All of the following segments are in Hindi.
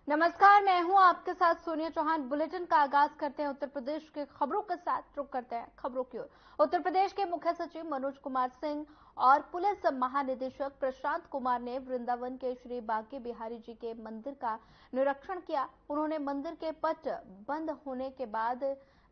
नमस्कार, मैं हूं आपके साथ सोनिया चौहान। बुलेटिन का आगाज करते हैं उत्तर प्रदेश के खबरों के साथ। रुक करते हैं खबरों की ओर। उत्तर प्रदेश के मुख्य सचिव मनोज कुमार सिंह और पुलिस महानिदेशक प्रशांत कुमार ने वृंदावन के श्री बांके बिहारी जी के मंदिर का निरीक्षण किया। उन्होंने मंदिर के पट बंद होने के बाद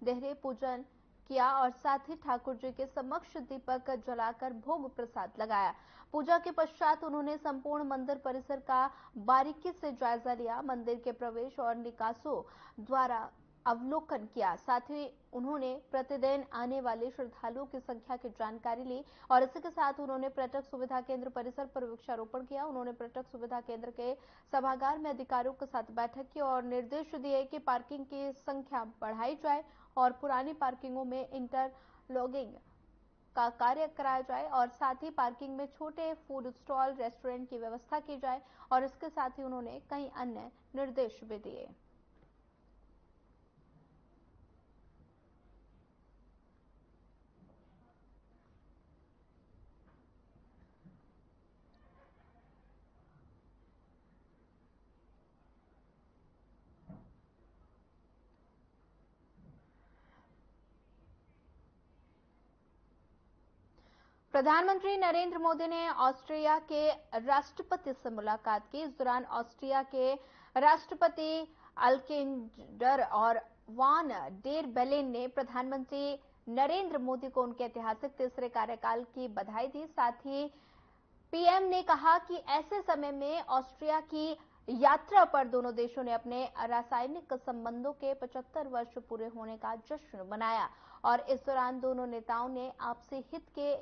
देहरे पूजन किया और साथ ही ठाकुर जी के समक्ष दीपक जलाकर भोग प्रसाद लगाया। पूजा के पश्चात उन्होंने संपूर्ण मंदिर परिसर का बारीकी से जायजा लिया। मंदिर के प्रवेश और निकासों द्वारा अवलोकन किया। साथ ही उन्होंने प्रतिदिन आने वाले श्रद्धालुओं की संख्या की जानकारी ली और इसी के साथ उन्होंने पर्यटक सुविधा केंद्र परिसर पर वृक्षारोपण किया। उन्होंने पर्यटक सुविधा केंद्र के सभागार में अधिकारियों के साथ बैठक की और निर्देश दिए कि पार्किंग की संख्या बढ़ाई जाए और पुरानी पार्किंगों में इंटरलॉगिंग का कार्य कराया जाए और साथ ही पार्किंग में छोटे फूड स्टॉल, रेस्टोरेंट की व्यवस्था की जाए और इसके साथ ही उन्होंने कई अन्य निर्देश भी दिए। प्रधानमंत्री नरेंद्र मोदी ने ऑस्ट्रिया के राष्ट्रपति से मुलाकात की। इस दौरान ऑस्ट्रिया के राष्ट्रपति अलेक्जेंडर और वान डेर बेलेन ने प्रधानमंत्री नरेंद्र मोदी को उनके ऐतिहासिक तीसरे कार्यकाल की बधाई दी। साथ ही पीएम ने कहा कि ऐसे समय में ऑस्ट्रिया की यात्रा पर दोनों देशों ने अपने रासायनिक संबंधों के 75 वर्ष पूरे होने का जश्न मनाया और इस दौरान दोनों नेताओं ने आपसी हित के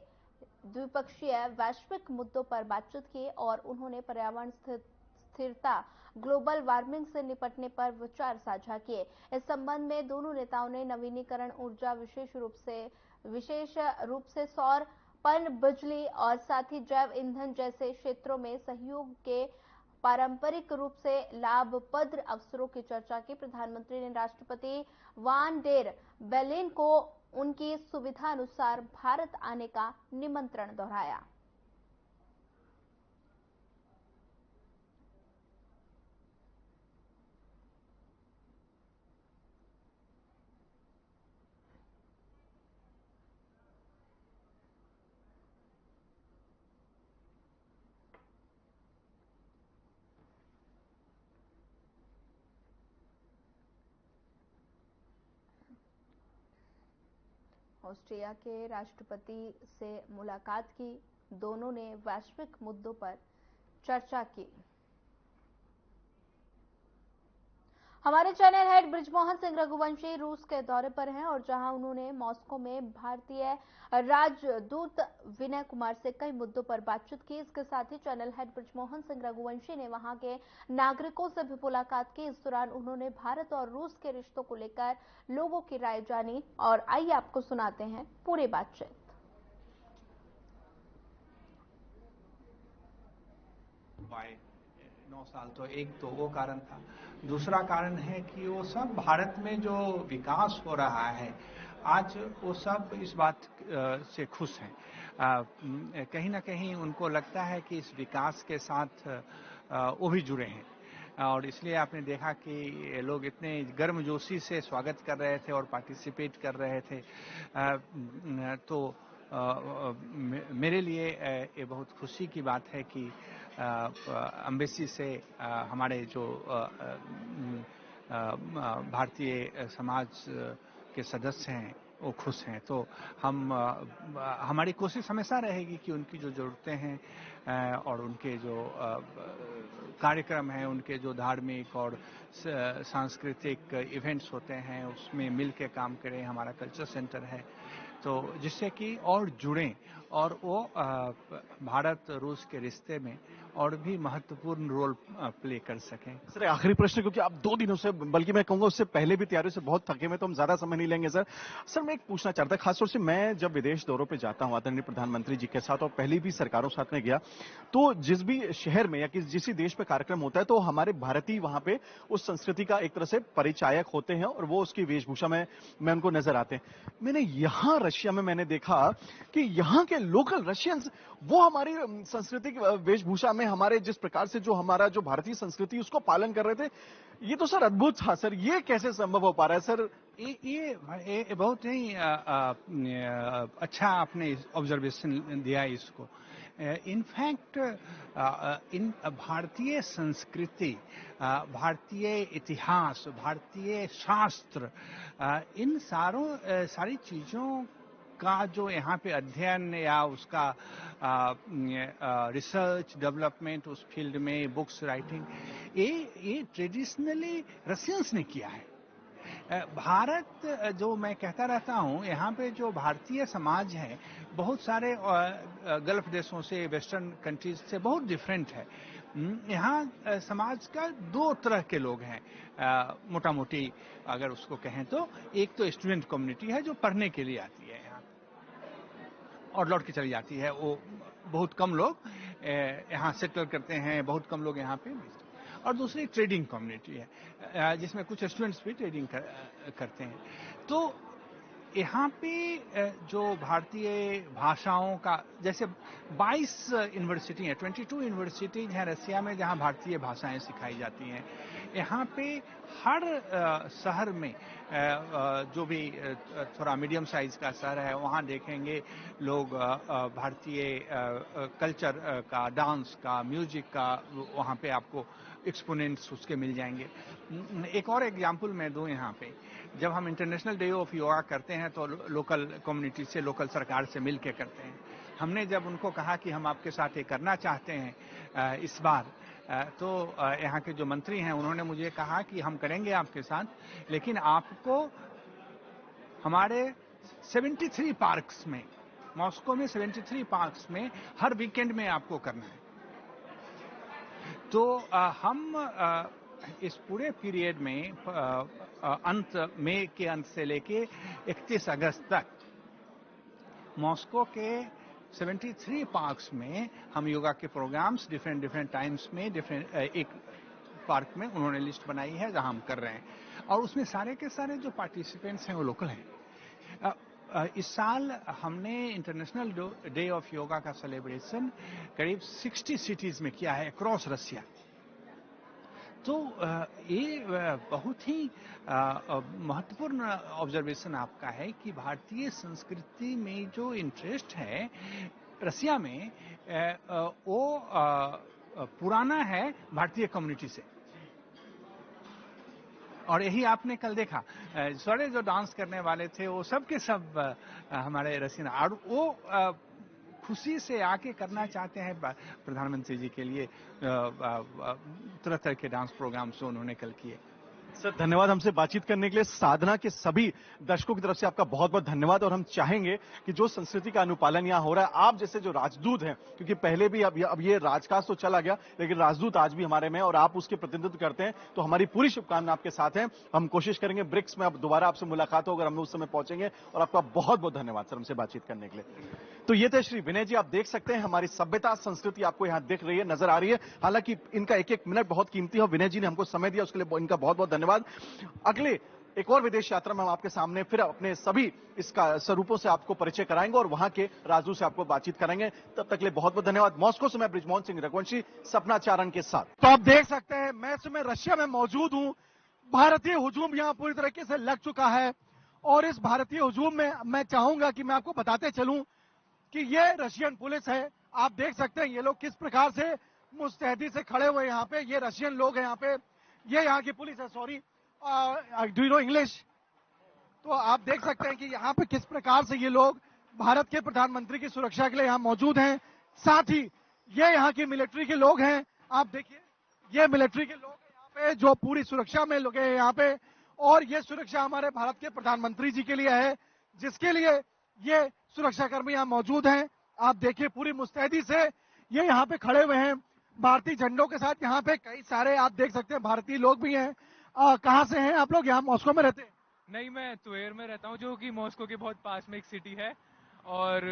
द्विपक्षीय वैश्विक मुद्दों पर बातचीत की और उन्होंने पर्यावरण स्थिरता, ग्लोबल वार्मिंग से निपटने पर विचार साझा किए। इस संबंध में दोनों नेताओं ने नवीनीकरण ऊर्जा, विशेष रूप से सौर पन बिजली और साथ ही जैव ईंधन जैसे क्षेत्रों में सहयोग के पारंपरिक रूप से लाभप्रद अवसरों की चर्चा की। प्रधानमंत्री ने राष्ट्रपति वान डेर बेलेन को उनकी सुविधा अनुसार भारत आने का निमंत्रण दोहराया। ऑस्ट्रिया के राष्ट्रपति से मुलाकात की। दोनों ने वैश्विक मुद्दों पर चर्चा की। हमारे चैनल हेड बृजमोहन सिंह रघुवंशी रूस के दौरे पर हैं और जहां उन्होंने मॉस्को में भारतीय राजदूत विनय कुमार से कई मुद्दों पर बातचीत की। इसके साथ ही चैनल हेड बृजमोहन सिंह रघुवंशी ने वहां के नागरिकों से भी मुलाकात की। इस दौरान उन्होंने भारत और रूस के रिश्तों को लेकर लोगों की राय जानी और आइए आपको सुनाते हैं पूरी बातचीत। 9 साल तो एक तो वो कारण था। दूसरा कारण है कि वो सब भारत में जो विकास हो रहा है आज वो सब इस बात से खुश हैं। कहीं ना कहीं उनको लगता है कि इस विकास के साथ वो भी जुड़े हैं और इसलिए आपने देखा कि लोग इतने गर्मजोशी से स्वागत कर रहे थे और पार्टिसिपेट कर रहे थे। तो मेरे लिए ये बहुत खुशी की बात है कि एम्बेसी से हमारे जो भारतीय समाज के सदस्य हैं वो खुश हैं। तो हमारी कोशिश हमेशा रहेगी कि उनकी जो ज़रूरतें हैं और उनके जो कार्यक्रम हैं, उनके जो धार्मिक और सांस्कृतिक इवेंट्स होते हैं उसमें मिल के काम करें। हमारा कल्चर सेंटर है तो जिससे कि और जुड़ें और वो भारत रूस के रिश्ते में और भी महत्वपूर्ण रोल प्ले कर सकें। सर आखिरी प्रश्न, क्योंकि आप 2 दिनों से, बल्कि मैं कहूंगा उससे पहले भी तैयारियों से बहुत थके हुए, तो हम ज्यादा समय नहीं लेंगे। सर मैं एक पूछना चाहता, खासतौर से मैं जब विदेश दौरों पे जाता हूं आदरणीय प्रधानमंत्री जी के साथ और पहले भी सरकारों साथ में गया, तो जिस भी शहर में या जिस देश पे कार्यक्रम होता है तो हमारे भारतीय वहां पे उस संस्कृति का एक तरह से परिचायक होते हैं और वो उसकी वेशभूषा में उनको नजर आते हैं। मैंने यहां रशिया में मैंने देखा कि यहां के लोकल रशियंस वो हमारी सांस्कृतिक वेशभूषा में हमारे जिस प्रकार से जो हमारा जो भारतीय संस्कृति उसको पालन कर रहे थे, ये तो सर अद्भुत था सर। ये कैसे संभव हो पा रहा है सर? ये बहुत ही अच्छा आपने ऑब्जर्वेशन दिया इसको। इनफैक्ट इन भारतीय संस्कृति, भारतीय इतिहास, भारतीय शास्त्र, इन सारी चीजों का जो यहाँ पे अध्ययन या उसका रिसर्च डेवलपमेंट उस फील्ड में बुक्स राइटिंग, ये ट्रेडिशनली रशियंस ने किया है। भारत, जो मैं कहता रहता हूँ, यहाँ पे जो भारतीय समाज है बहुत सारे गल्फ देशों से, वेस्टर्न कंट्रीज से बहुत डिफरेंट है। यहाँ समाज का दो तरह के लोग हैं मोटा मोटी अगर उसको कहें तो। एक तो स्टूडेंट कम्युनिटी है जो पढ़ने के लिए आती है यहाँ और लौट के चली जाती है। वो बहुत कम लोग यहाँ सेटल करते हैं, बहुत कम लोग यहाँ पे। और दूसरी ट्रेडिंग कम्युनिटी है जिसमें कुछ स्टूडेंट्स भी ट्रेडिंग करते हैं। तो यहाँ पे जो भारतीय भाषाओं का, जैसे 22 यूनिवर्सिटी हैं, 22 यूनिवर्सिटीज हैं रसिया में जहाँ भारतीय भाषाएं सिखाई जाती हैं। यहाँ पे हर शहर में जो भी थोड़ा मीडियम साइज का शहर है वहाँ देखेंगे लोग भारतीय कल्चर का, डांस का, म्यूजिक का, वहाँ पे आपको एक्सपोनेंट्स उसके मिल जाएंगे। एक और एग्जाम्पल मैं दूं यहाँ पे, जब हम इंटरनेशनल डे ऑफ योगा करते हैं तो लोकल कम्युनिटी से, लोकल सरकार से मिल के करते हैं। हमने जब उनको कहा कि हम आपके साथ ये करना चाहते हैं इस बार, तो यहाँ के जो मंत्री हैं उन्होंने मुझे कहा कि हम करेंगे आपके साथ, लेकिन आपको हमारे 73 पार्क्स में, मॉस्को में 73 पार्क्स में हर वीकेंड में आपको करना है। तो हम इस पूरे पीरियड में अंत मई के अंत से लेके 31 अगस्त तक मॉस्को के 73 पार्क्स में हम योगा के प्रोग्राम्स डिफरेंट टाइम्स में एक पार्क में उन्होंने लिस्ट बनाई है जहां हम कर रहे हैं, और उसमें सारे के सारे जो पार्टिसिपेंट्स हैं वो लोकल हैं। इस साल हमने इंटरनेशनल डे ऑफ योगा का सेलिब्रेशन करीब 60 सिटीज में किया है अक्रॉस रसिया। तो ये बहुत ही महत्वपूर्ण ऑब्जर्वेशन आपका है कि भारतीय संस्कृति में जो इंटरेस्ट है रसिया में वो पुराना है भारतीय कम्युनिटी से। और यही आपने कल देखा, सारे जो डांस करने वाले थे वो सब के सब हमारे रसियन, और वो खुशी से आके करना चाहते हैं प्रधानमंत्री जी के लिए। तरह तरह के डांस प्रोग्राम से उन्होंने कल किए। सर धन्यवाद हमसे बातचीत करने के लिए। साधना के सभी दर्शकों की तरफ से आपका बहुत बहुत धन्यवाद। और हम चाहेंगे कि जो संस्कृति का अनुपालन यहाँ हो रहा है, आप जैसे जो राजदूत हैं, क्योंकि पहले भी अब ये राजकाज तो चला गया, लेकिन राजदूत आज भी हमारे में, और आप उसके प्रतिनिधित्व करते हैं, तो हमारी पूरी शुभकामना आपके साथ है। हम कोशिश करेंगे ब्रिक्स में अब दोबारा आपसे मुलाकात हो, अगर हम उस समय पहुंचेंगे। और आपका बहुत बहुत धन्यवाद सर हमसे बातचीत करने के लिए। तो ये थे श्री विनय जी। आप देख सकते हैं हमारी सभ्यता संस्कृति आपको यहाँ दिख रही है, नजर आ रही है। हालांकि इनका एक एक मिनट बहुत कीमती है, विनय जी ने हमको समय दिया, उसके लिए इनका बहुत बहुत धन्यवाद। अगले एक और विदेश यात्रा में हम आपके सामने फिर अपने सभी इसका स्वरूपों से आपको परिचय कराएंगे और वहां के राजदूत से आपको बातचीत कराएंगे। तब तक के लिए बहुत बहुत धन्यवाद। मॉस्को से मैं बृजमोहन सिंह रघुवंशी, सपना चारण के साथ। तो आप देख सकते हैं मैं इस समय रशिया में मौजूद हूं। भारतीय हुजूम यहां पूरी तरीके से लग चुका है, और इस भारतीय हुजूम में मैं चाहूंगा कि मैं आपको बताते चलूं कि ये रशियन पुलिस है। आप देख सकते हैं ये लोग किस प्रकार से मुस्तैदी से खड़े हुए यहाँ पे। ये रशियन लोग हैं यहाँ पे, ये यहाँ की पुलिस है। Sorry, do you know English? तो आप देख सकते हैं कि यहाँ पे किस प्रकार से ये लोग भारत के प्रधानमंत्री की सुरक्षा के लिए यहाँ मौजूद हैं। साथ ही ये यहाँ की मिलिट्री के लोग हैं। आप देखिए ये मिलिट्री के लोग हैं यहाँ पे जो पूरी सुरक्षा में लगे हैं यहाँ पे, और ये सुरक्षा हमारे भारत के प्रधानमंत्री जी के लिए है, जिसके लिए ये सुरक्षाकर्मी यहाँ मौजूद हैं। आप देखिए पूरी मुस्तैदी से ये यहाँ पे खड़े हुए हैं भारतीय झंडों के साथ। यहाँ पे कई सारे आप देख सकते हैं भारतीय लोग भी हैं। कहाँ से हैं आप लोग? यहाँ मॉस्को में रहते हैं? नहीं, मैं तुवेर में रहता हूँ, जो कि मॉस्को के बहुत पास में एक सिटी है। और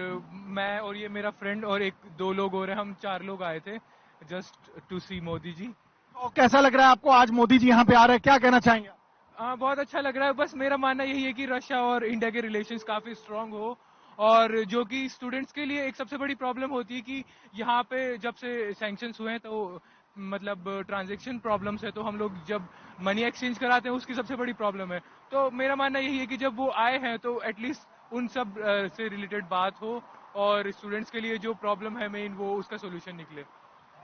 मैं और ये मेरा फ्रेंड और एक दो लोग और हैं, हम 4 लोग आए थे जस्ट टू सी मोदी जी। तो कैसा लग रहा है आपको आज मोदी जी यहाँ पे आ रहे हैं? क्या कहना चाहेंगे? बहुत अच्छा लग रहा है। बस मेरा मानना यही है कि रशिया और इंडिया के रिलेशंस काफी स्ट्रांग हो, और जो कि स्टूडेंट्स के लिए एक सबसे बड़ी प्रॉब्लम होती है कि यहाँ पे जब से सैंक्शंस हुए हैं तो मतलब ट्रांजैक्शन प्रॉब्लम्स है, तो हम लोग जब मनी एक्सचेंज कराते हैं उसकी सबसे बड़ी प्रॉब्लम है। तो मेरा मानना यही है कि जब वो आए हैं तो एटलीस्ट उन सब से रिलेटेड बात हो और स्टूडेंट्स के लिए जो प्रॉब्लम है मेन वो उसका सोल्यूशन निकले।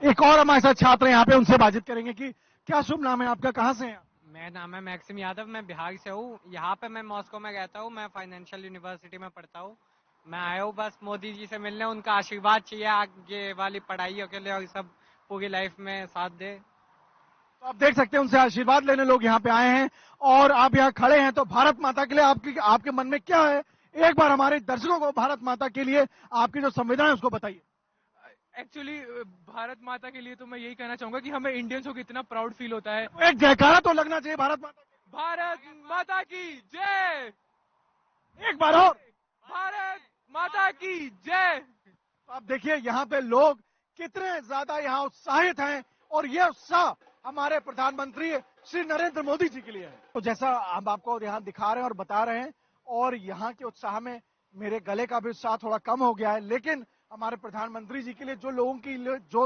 एक और हमारे साथ छात्र यहाँ पे, उनसे बातचीत करेंगे कि क्या शुभ नाम है आपका, कहाँ से हैं आप? मेरा नाम है मैक्सिम यादव, मैं बिहार से हूँ। यहाँ पे मैं मॉस्को में रहता हूँ, मैं फाइनेंशियल यूनिवर्सिटी में पढ़ता हूँ। मैं आया हूँ बस मोदी जी से मिलने, उनका आशीर्वाद चाहिए आगे वाली पढ़ाइयों के लिए और सब पूरी लाइफ में साथ दे। तो आप देख सकते हैं उनसे आशीर्वाद लेने लोग यहाँ पे आए हैं और आप यहाँ खड़े हैं, तो भारत माता के लिए आपके मन में क्या है? एक बार हमारे दर्शकों को भारत माता के लिए आपकी जो संवेदना है उसको बताइए। एक्चुअली भारत माता के लिए तो मैं यही कहना चाहूंगा कि हमें इंडियंस को कितना प्राउड फील होता है। एक जयकारा तो लगना चाहिए भारत माता के। भारत माता की जय। एक बार और भारत माता की जय। तो आप देखिए यहाँ पे लोग कितने ज्यादा यहाँ उत्साहित हैं और ये उत्साह हमारे प्रधानमंत्री श्री नरेंद्र मोदी जी के लिए है। तो जैसा हम आपको यहाँ दिखा रहे हैं और बता रहे हैं, और यहाँ के उत्साह में मेरे गले का भी उत्साह थोड़ा कम हो गया है, लेकिन हमारे प्रधानमंत्री जी के लिए जो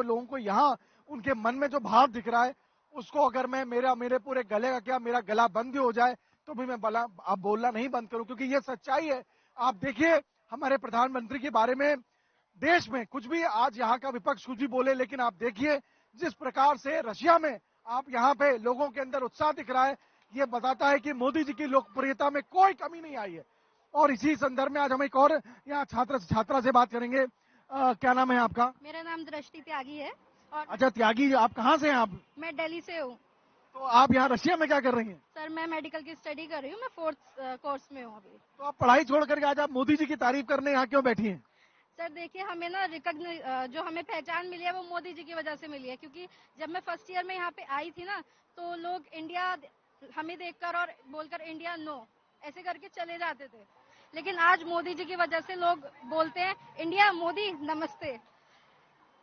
लोगों को यहाँ उनके मन में जो भाव दिख रहा है उसको अगर मैं मेरे पूरे गले का क्या, मेरा गला बंद हो जाए तो भी मैं अब बोलना नहीं बंद करूं, क्योंकि ये सच्चाई है। आप देखिए हमारे प्रधानमंत्री के बारे में देश में कुछ भी आज यहाँ का विपक्ष कुछ भी बोले, लेकिन आप देखिए जिस प्रकार से रशिया में आप यहाँ पे लोगों के अंदर उत्साह दिख रहा है, ये बताता है कि मोदी जी की लोकप्रियता में कोई कमी नहीं आई है। और इसी संदर्भ में आज हम एक और यहाँ छात्रा से बात करेंगे। क्या नाम है आपका? मेरा नाम दृष्टि त्यागी है। और अच्छा त्यागी, आप कहाँ से हैं आप? मैं दिल्ली से हूँ। तो आप यहाँ रशिया में क्या कर रही हैं? सर मैं मेडिकल की स्टडी कर रही हूँ, मैं 4th कोर्स में हूँ अभी। तो आप पढ़ाई छोड़ करके आज आप मोदी जी की तारीफ करने यहाँ क्यों बैठी हैं? सर देखिए हमें ना जो हमें पहचान मिली है वो मोदी जी की वजह से मिली है, क्योंकि जब मैं फर्स्ट ईयर में यहाँ पे आई थी ना तो लोग इंडिया हमें देखकर और बोलकर इंडिया नो ऐसे करके चले जाते थे, लेकिन आज मोदी जी की वजह से लोग बोलते हैं इंडिया मोदी नमस्ते,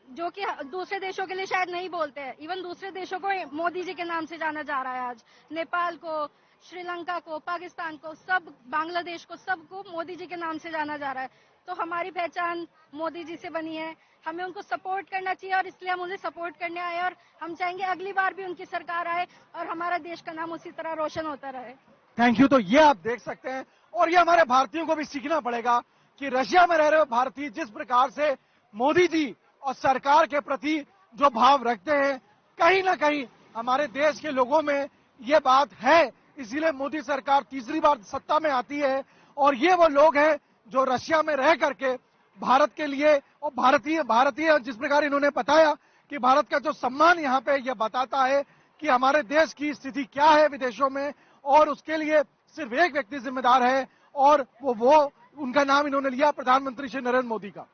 जो कि दूसरे देशों के लिए शायद नहीं बोलते हैं। इवन दूसरे देशों को मोदी जी के नाम से जाना जा रहा है आज, नेपाल को, श्रीलंका को, पाकिस्तान को, सब बांग्लादेश को, सबको मोदी जी के नाम से जाना जा रहा है। तो हमारी पहचान मोदी जी से बनी है, हमें उनको सपोर्ट करना चाहिए और इसलिए हम उन्हें सपोर्ट करने आए और हम चाहेंगे अगली बार भी उनकी सरकार आए और हमारा देश का नाम उसी तरह रोशन होता रहे। Thank you. तो ये आप देख सकते हैं और ये हमारे भारतीयों को भी सीखना पड़ेगा कि रशिया में रह रहे भारतीय जिस प्रकार से मोदी जी और सरकार के प्रति जो भाव रखते हैं, कहीं ना कहीं हमारे देश के लोगों में ये बात है, इसीलिए मोदी सरकार तीसरी बार सत्ता में आती है। और ये वो लोग हैं जो रशिया में रह करके भारत के लिए और भारतीय जिस प्रकार इन्होंने बताया कि भारत का जो सम्मान यहाँ पे ये बताता है कि हमारे देश की स्थिति क्या है विदेशों में, और उसके लिए सिर्फ एक व्यक्ति जिम्मेदार है और वो उनका नाम इन्होंने लिया, प्रधानमंत्री श्री नरेंद्र मोदी का।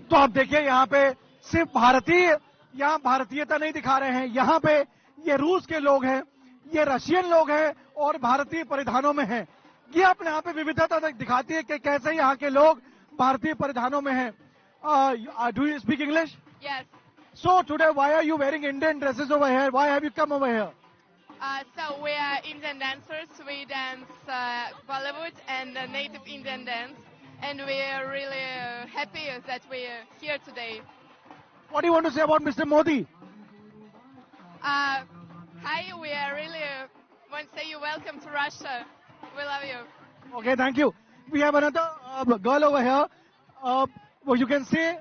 तो आप देखिए यहाँ पे सिर्फ यहाँ भारतीयता नहीं दिखा रहे हैं, यहाँ पे ये रूस के लोग हैं, ये रशियन लोग हैं और भारतीय परिधानों में हैं। ये अपने यहाँ पे विविधता दिखाती है कि कैसे यहाँ के लोग भारतीय परिधानों में हैं। Do you speak English? Yes. So today, why are you wearing Indian dresses over here? Why have you come over here? So we are Indian dancers. We dance Bollywood and native Indian dance, and we are really happy that we are here today. What do you want to say about Mr. Modi? Hi, we are really want to say you welcome to Russia. We love you. Okay, thank you. We have another girl over here. Well, you can say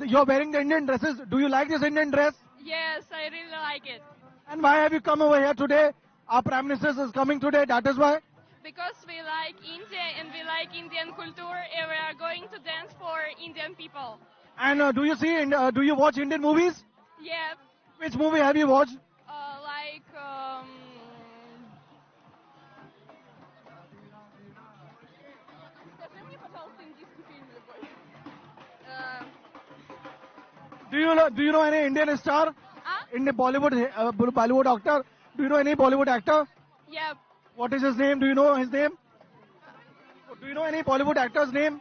you're wearing the Indian dresses. Do you like this Indian dress? Yes, I really like it. And why have you come over here today? Our Prime Minister is coming today, that is why? Because we like India and we like Indian culture, and we are going to dance for Indian people. And do you watch Indian movies? Yeah, Which movie have you watched? like Do you know any Indian star? In the Bollywood actor? Do you know any Bollywood actor? yeah. What is his name? Do you know his name? Do you know any Bollywood actor's name?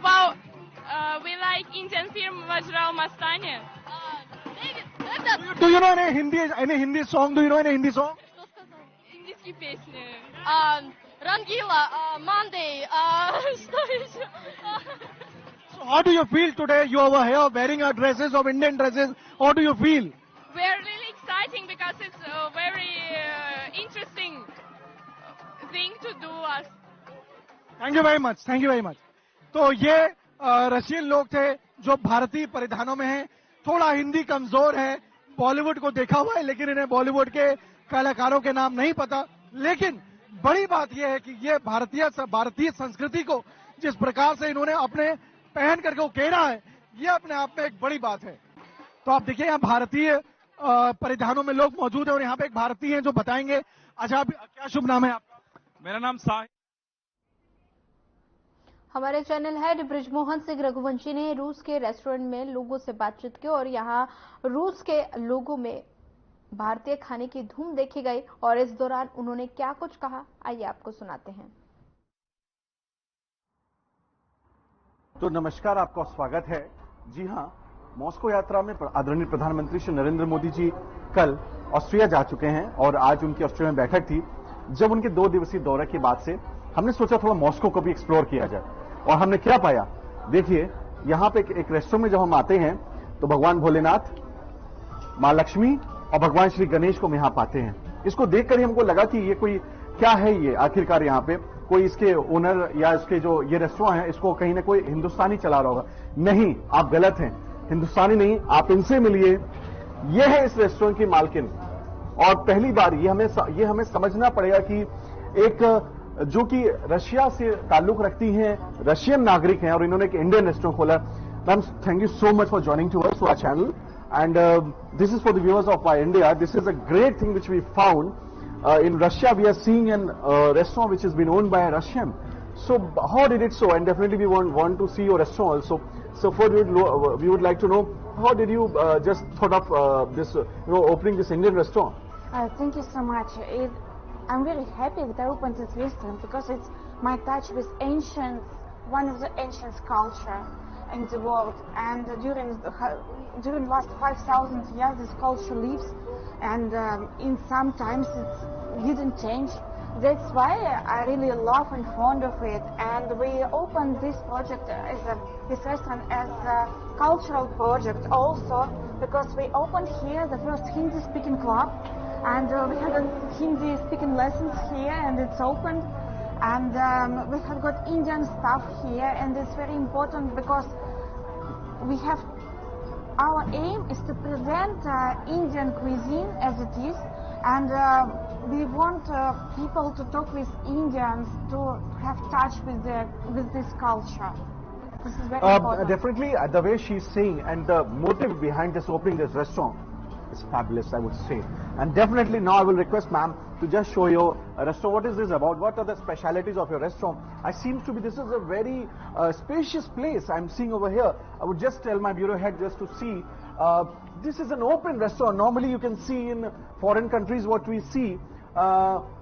Well, we like Indian film Vajrao Mastani. Do you know any Hindi song? Do you know any Hindi song? Индийские песни. Rangila, Monday, что еще? So how do you feel today? You are here wearing our dresses of Indian dresses. How do you feel? We are really exciting because it's a very interesting thing to do us. Thank you very much. Thank you very much. तो ये रशियन लोग थे जो भारतीय परिधानों में हैं. थोड़ा हिंदी कमजोर है. बॉलीवुड को देखा हुआ है लेकिन इन्हें बॉलीवुड के कलाकारों के नाम नहीं पता. लेकिन बड़ी बात यह है कि ये भारतीय संस्कृति को जिस प्रकार से इन्होंने अपने पहन करके उकेरा है, ये अपने आप में एक बड़ी बात है. तो आप देखिए यहाँ भारतीय परिधानों में लोग मौजूद हैं और यहाँ पे एक भारतीय हैं जो बताएंगे. अच्छा, क्या शुभ नाम है आपका? मेरा नाम साहिब. हमारे चैनल हेड ब्रिजमोहन सिंह रघुवंशी ने रूस के रेस्टोरेंट में लोगों से बातचीत की और यहाँ रूस के लोगों में भारतीय खाने की धूम देखी गई और इस दौरान उन्होंने क्या कुछ कहा, आइए आपको सुनाते हैं. तो नमस्कार, आपका स्वागत है. जी हाँ, मॉस्को यात्रा में आदरणीय प्रधानमंत्री श्री नरेंद्र मोदी जी कल ऑस्ट्रिया जा चुके हैं और आज उनकी ऑस्ट्रिया में बैठक थी. जब उनके 2 दिवसीय दौरे के बाद से हमने सोचा थोड़ा मॉस्को को भी एक्सप्लोर किया जाए और हमने क्या पाया. देखिए, यहाँ पे एक रेस्टोरेंट में जब हम आते हैं तो भगवान भोलेनाथ, मां लक्ष्मी और भगवान श्री गणेश को हम यहाँ पाते हैं. इसको देखकर ही हमको लगा कि ये कोई क्या है, ये आखिरकार यहाँ पे कोई इसके ओनर या इसके जो ये रेस्टोरेंट है इसको कहीं ना कोई हिंदुस्तानी चला रहा होगा. नहीं, आप गलत हैं. हिंदुस्तानी नहीं, आप इनसे मिलिए. ये है इस रेस्टोरेंट की मालकिन और पहली बार ये हमें समझना पड़ेगा कि एक जो कि रशिया से ताल्लुक रखती हैं, रशियन नागरिक हैं और इन्होंने एक इंडियन रेस्टोरेंट खोला. Ma'am, thank you so much for joining to us, to our channel. And this is for the viewers of India. This is a great thing which we found. In Russia, we are seeing a restaurant which has been owned by a Russian. So how did it so? And definitely we want to see your restaurant also. So first we would like to know, how did you just thought of this, opening this Indian restaurant? Thank you so much. I'm very happy that I opened this restaurant because it's my touch with one of the ancient culture in the world, and during last 5,000 years this culture lives, and in some times it didn't change. That's why I really love and fond of it, and we opened this project this restaurant as a cultural project also, because we opened here the first Hindi speaking club, and we had a Hindi speaking lessons here, and it's opened. And we have got Indian staff here, and it's very important because our aim is to present Indian cuisine as it is, and we want people to talk with Indians, to have touch with this culture. This is very important. Definitely, the way she's saying and the motive behind this opening this restaurant is fabulous, I would say. And definitely now I will request ma'am to just show your restaurant. What is this about? What are the specialities of your restaurant? I seems to be, this is a very spacious place I'm seeing over here. I would just tell my bureau head just to see. This is an open restaurant. Normally you can see in foreign countries what we see.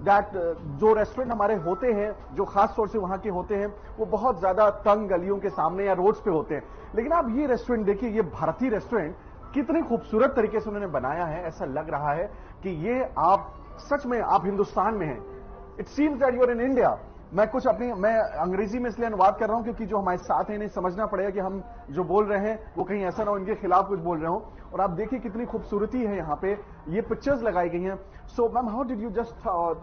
that जो रेस्टोरेंट हमारे होते हैं, जो खास तौर से वहां के होते हैं, वो बहुत ज्यादा तंग गलियों के सामने या रोड्स पे होते हैं. लेकिन आप ये रेस्टोरेंट देखिए, ये भारतीय रेस्टोरेंट कितने खूबसूरत तरीके से उन्होंने बनाया है. ऐसा लग रहा है कि ये आप सच में आप हिंदुस्तान में हैं. It seems that you are in India. मैं अंग्रेजी में इसलिए अनुवाद कर रहा हूं क्योंकि जो हमारे साथ हैं इन्हें समझना पड़ेगा कि हम जो बोल रहे हैं वो कहीं ऐसा ना हो इनके खिलाफ कुछ बोल रहे हो. और आप देखिए कितनी खूबसूरती है यहाँ पे, ये पिक्चर्स लगाई गई हैं. So ma'am, how did you just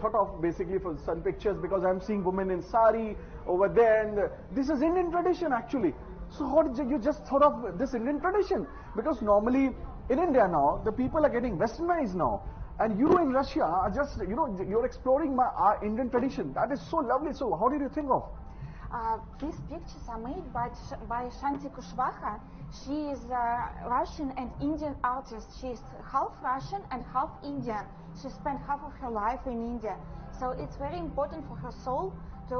thought of basically for some pictures, because I am seeing women in sari over there, and this is Indian tradition actually. So how did you just thought of this Indian tradition? Because normally in India now, the people are getting westernized now. And you in Russia are just, you're exploring our Indian tradition. That is so lovely. So how did you think of? These pictures are made by Shanti Kushwaha. She is a Russian and Indian artist. She is half Russian and half Indian. She spent half of her life in India. So it's very important for her soul to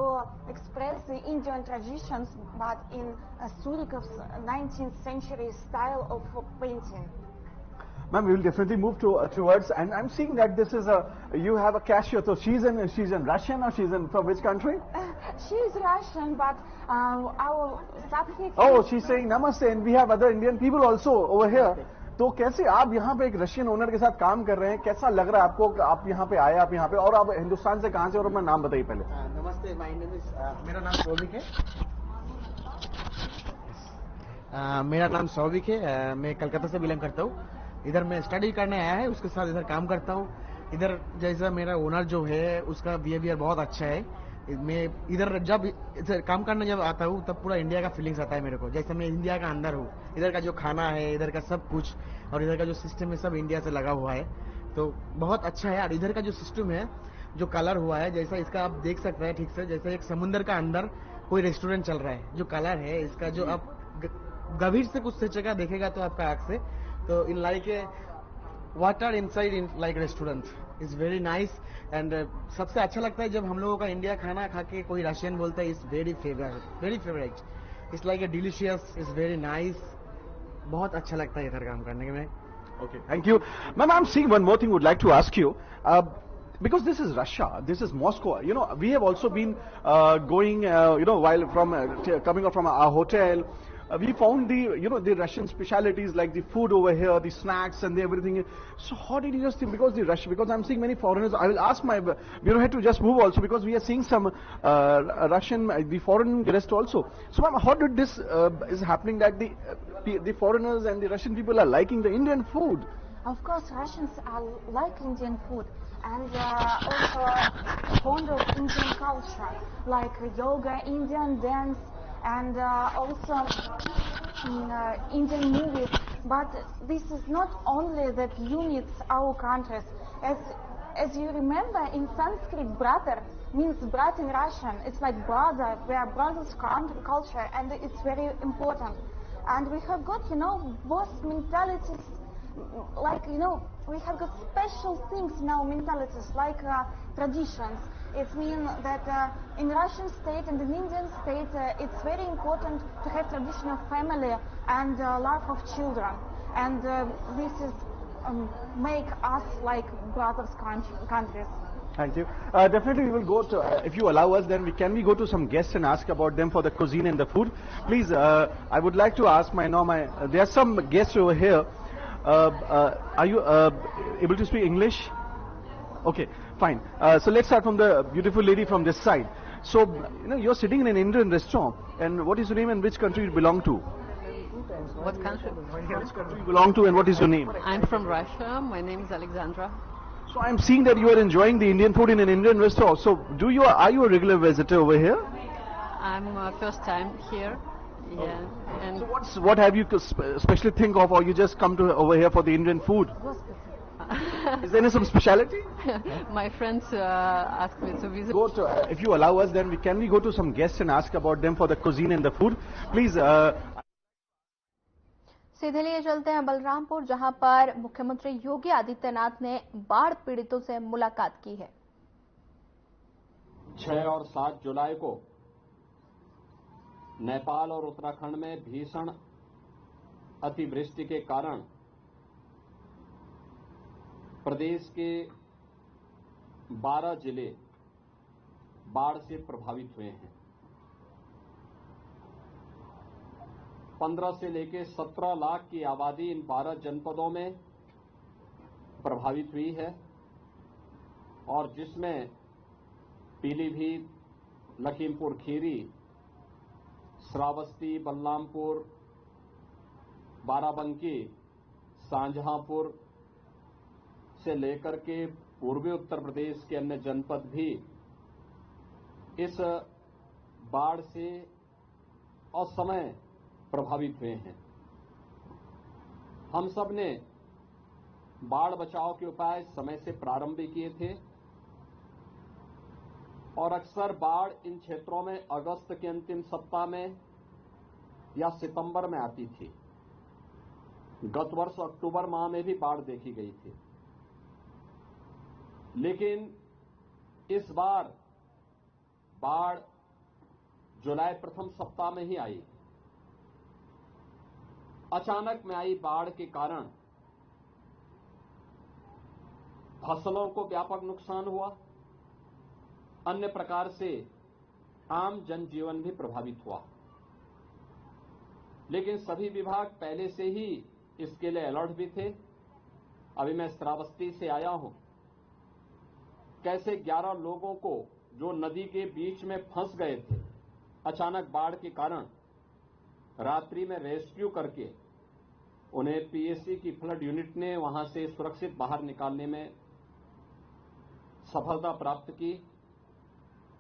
express the Indian traditions, but in a Surikhov's 19th century style of painting. Ma'am, we will definitely move towards, and I'm seeing that this is you have a cashier, so she's in Russian, or she's from which country? She is Russian, but our staff here... Oh, she's saying namaste, and we have other Indian people also over here. तो कैसे आप यहाँ पे एक रशियन ओनर के साथ काम कर रहे हैं, कैसा लग रहा है आपको कि आप यहाँ पे आए, आप यहाँ पे, और आप हिंदुस्तान से कहां से, और अपना नाम बताइए पहले। नमस्ते, मेरा नाम सौविक है। मेरा नाम सौविक है, मैं कलकत्ता से बिलोंग करता हूँ। इधर मैं स्टडी करने आया है, उसके साथ इधर काम करता हूँ। इधर जैसा मेरा ओनर जो है उसका बिहेवियर बहुत अच्छा है। मैं इधर जब काम करने जब आता हूँ तब पूरा इंडिया का फीलिंग्स आता है मेरे को, जैसे मैं इंडिया का अंदर हूँ। इधर का जो खाना है, इधर का सब कुछ, और इधर का जो सिस्टम है सब इंडिया से लगा हुआ है, तो बहुत अच्छा है। और इधर का जो सिस्टम है, जो कलर हुआ है, जैसा इसका आप देख सकते हैं ठीक से, जैसे एक समुद्र का अंदर कोई रेस्टोरेंट चल रहा है। जो कलर है इसका, जो आप गंभीर से कुछ जगह देखेगा तो आपका आंख से, तो in like a water inside in like restaurant is very nice. And सबसे अच्छा लगता है जब हम लोगों का इंडिया खाना खा के कोई रशियन बोलता है is very favourite, it's like a delicious, is very nice. बहुत अच्छा लगता है इधर काम करने में। Okay, thank you. Ma'am, I'm seeing one more thing would like to ask you. Because this is Russia, this is Moscow, you know, we have also been going, you know, while from coming out from our hotel, we found the, you know, the Russian specialities like the food over here, the snacks and the everything. So how did you just think, because because I'm seeing many foreigners, I will ask my bureau head to just move also, because we are seeing some Russian, the foreign guests also. So ma'am, how did this is happening that the foreigners and the Russian people are liking the Indian food? Of course, Russians like Indian food and also fond of Indian culture, like yoga, Indian dance, and also Indian movies. But this is not only that units our countries. As you remember, in Sanskrit, brother means brat in Russian. It's like brother. We are brothers culture, and it's very important. And we have got, you know, both mentalities. Like, you know, we have got special things in our mentalities, like traditions. It means that in Russian state and in Indian state, it's very important to have tradition of family and love of children. And this is make us like brothers countries. Thank you. Definitely we will go to, if you allow us, then can we go to some guests and ask about them for the cuisine and the food? Please, I would like to ask there are some guests over here. Are you able to speak English? Okay, fine. So let's start from the beautiful lady from this side. So, you know, you're sitting in an Indian restaurant, and what is your name and which country you belong to? What country? Which country you belong to and what is your name? I'm from Russia. My name is Alexandra. So I'm seeing that you are enjoying the Indian food in an Indian restaurant. So are you a regular visitor over here? I'm first time here. Yeah. And so what have you especially think of, or you just come to over here for the Indian food? Is there any some speciality? My friends asked me to visit. If you allow us, then can we go to some guests and ask about them for the cuisine and the food? Please. सीधे लिए चलते हैं बलरामपुर, जहां पर मुख्यमंत्री योगी आदित्यनाथ ने बाढ़ पीड़ितों से मुलाकात की है। 6 और 7 जुलाई को नेपाल और उत्तराखंड में भीषण अतिवृष्टि के कारण प्रदेश के 12 जिले बाढ़ से प्रभावित हुए हैं। 15 से लेकर 17 लाख की आबादी इन 12 जनपदों में प्रभावित हुई है, और जिसमें पीलीभीत, लखीमपुर खीरी, श्रावस्ती, बलरामपुर, बाराबंकी, शाहजहांपुर से लेकर के पूर्वी उत्तर प्रदेश के अन्य जनपद भी इस बाढ़ से असमय प्रभावित हुए हैं। हम सब ने बाढ़ बचाव के उपाय समय से प्रारंभ किए थे, और अक्सर बाढ़ इन क्षेत्रों में अगस्त के अंतिम सप्ताह में या सितंबर में आती थी। गत वर्ष अक्टूबर माह में भी बाढ़ देखी गई थी, लेकिन इस बार बाढ़ जुलाई प्रथम सप्ताह में ही आई। अचानक में आई बाढ़ के कारण फसलों को व्यापक नुकसान हुआ, अन्य प्रकार से आम जनजीवन भी प्रभावित हुआ। लेकिन सभी विभाग पहले से ही इसके लिए अलर्ट भी थे। अभी मैं श्रावस्ती से आया हूं, कैसे 11 लोगों को जो नदी के बीच में फंस गए थे अचानक बाढ़ के कारण, रात्रि में रेस्क्यू करके उन्हें पीएससी की फ्लड यूनिट ने वहां से सुरक्षित बाहर निकालने में सफलता प्राप्त की।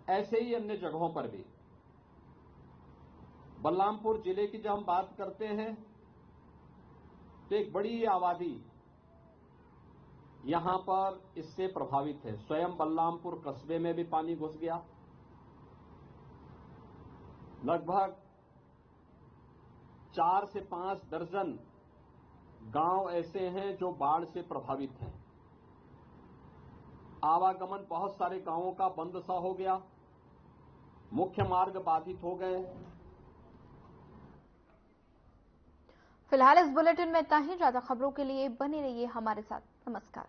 ऐसे ही अन्य जगहों पर भी। बलरामपुर जिले की जब हम बात करते हैं तो एक बड़ी आबादी यहां पर इससे प्रभावित है। स्वयं बलरामपुर कस्बे में भी पानी घुस गया। लगभग 4 से 5 दर्जन गांव ऐसे हैं जो बाढ़ से प्रभावित हैं। आवागमन बहुत सारे गांवों का बंद सा हो गया, मुख्य मार्ग बाधित हो गए। फिलहाल इस बुलेटिन में इतना ही। ज्यादा खबरों के लिए बने रहिए हमारे साथ। नमस्कार।